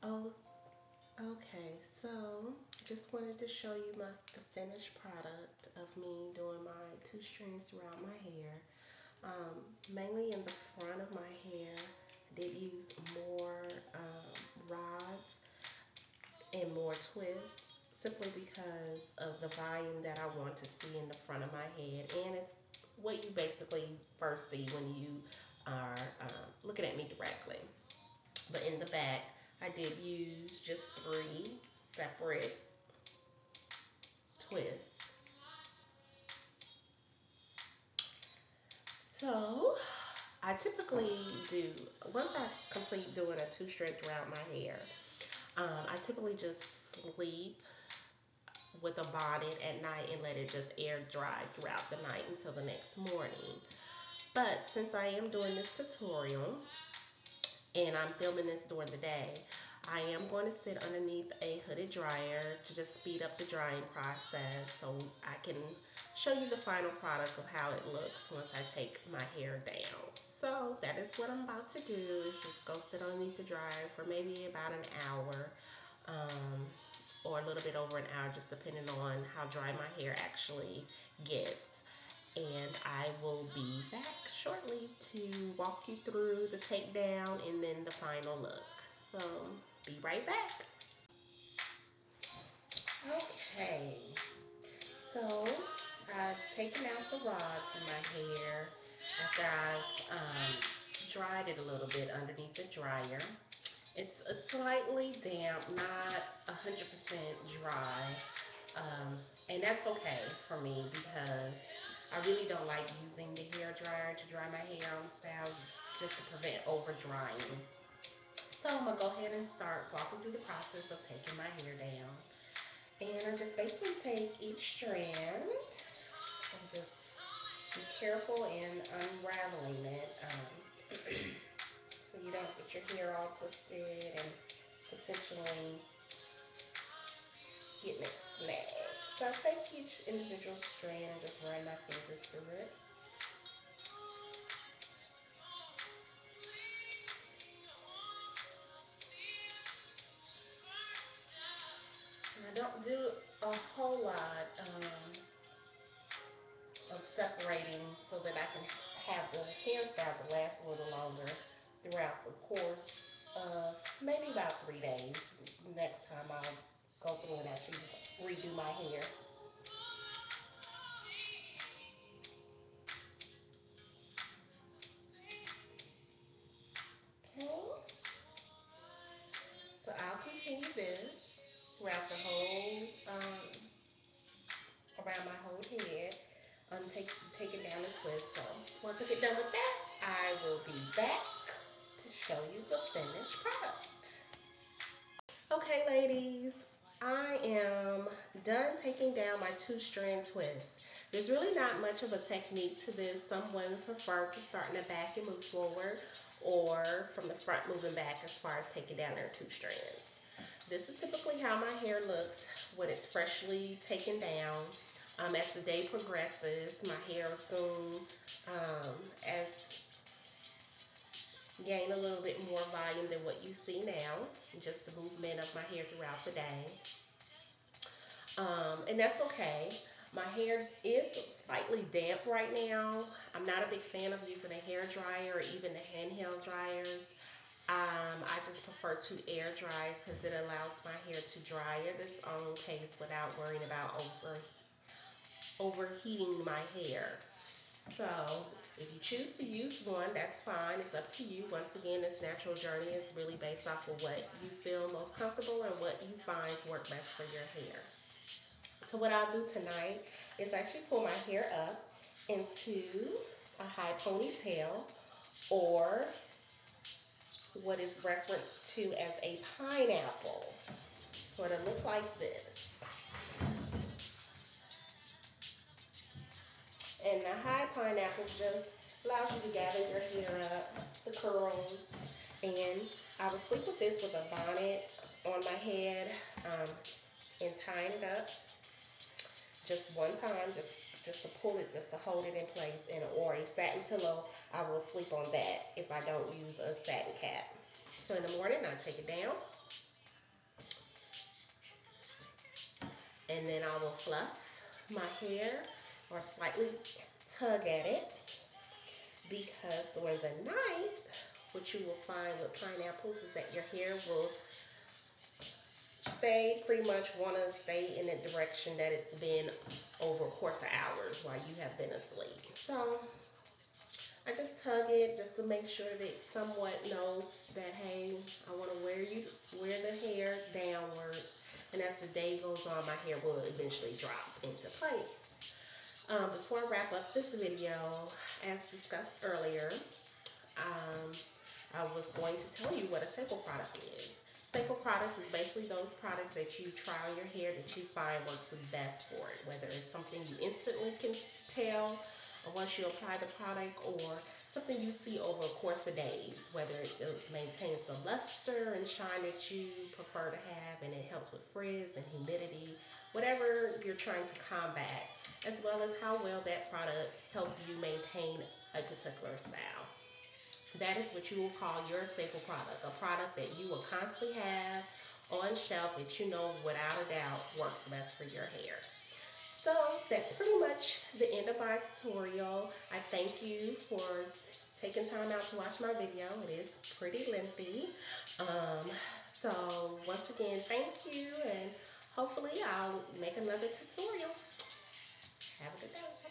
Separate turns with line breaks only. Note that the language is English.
Oh, okay. So, just wanted to show you the finished product of me doing my two strings throughout my hair. Mainly in the front of my hair, I did use more rods and more twists, simply because of the volume that I want to see in the front of my head, and it's what you basically first see when you are looking at me directly. But in the back, I did use just three separate twists. So I typically do, once I complete doing a two strand throughout my hair, I typically just sleep with a bonnet at night and let it just air dry throughout the night until the next morning. But since I am doing this tutorial and I'm filming this during the day, I am going to sit underneath a hooded dryer to just speed up the drying process so I can show you the final product of how it looks once I take my hair down. So that is what I'm about to do, is just go sit underneath the dryer for maybe about an hour, um, or a little bit over an hour, just depending on how dry my hair actually gets. And I will be back shortly to walk you through the takedown and then the final look. So be right back. Okay, so I've taken out the rods in my hair after I've dried it a little bit underneath the dryer. It's a slightly damp, not 100% dry, and that's okay for me because I really don't like using the hair dryer to dry my hair on styles, just to prevent over drying. So I'm gonna go ahead and start walking through the process of taking my hair down. And I just basically take each strand and just be careful in unraveling it, so you don't get your hair all twisted and potentially getting it snagged. So I take each individual strand and just run my fingers through it. And I don't do a whole lot of separating so that I can have the hairstyle to last a little longer throughout the course of maybe about 3 days. Next time I'll go through and actually redo my hair. Okay, so I'll continue this throughout the whole, around my whole head, taking down the twist. So once I get done with that, I will be back to show you the finished product. Okay, ladies, I am done taking down my two strand twist. There's really not much of a technique to this. Some women prefer to start in the back and move forward, or from the front moving back as far as taking down their two strands. This is typically how my hair looks when it's freshly taken down. As the day progresses, my hair will soon, as gain a little bit more volume than what you see now, just the movement of my hair throughout the day. And that's okay. My hair is slightly damp right now. I'm not a big fan of using a hair dryer or even the handheld dryers. I just prefer to air dry because it allows my hair to dry at its own pace without worrying about overheating my hair. So if you choose to use one, that's fine. It's up to you. Once again, this natural journey is really based off of what you feel most comfortable and what you find work best for your hair. So what I'll do tonight is actually pull my hair up into a high ponytail, or what is referenced to as a pineapple. So it'll look like this. And the high pineapple just allows you to gather your hair up, the curls, and I will sleep with this with a bonnet on my head, and tying it up just one time, just to pull it, just to hold it in place, and or a satin pillow. I will sleep on that if I don't use a satin cap. So in the morning, I take it down, And then I will fluff my hair or slightly tug at it, because during the night, what you will find with pineapples is that your hair will stay pretty much want to stay in the direction that it's been over a course of hours while you have been asleep. So I just tug it just to make sure that it somewhat knows that, hey, I want to wear the hair downwards, and as the day goes on, my hair will eventually drop into place. Before I wrap up this video, as discussed earlier, um, I was going to tell you what a staple product is. Staple products is basically those products that you try on your hair that you find works the best for it, whether it's something you instantly can tell once you apply the product, or something you see over a course of days, whether it maintains the luster and shine that you prefer to have, and it helps with frizz and humidity, whatever you're trying to combat, as well as how well that product helps you maintain a particular style. That is what you will call your staple product, a product that you will constantly have on shelf that you know without a doubt works best for your hair. So that's pretty much the end of my tutorial. I thank you for taking time out to watch my video. It is pretty lengthy. Um, so once again, thank you, and hopefully I'll make another tutorial. Have a good day.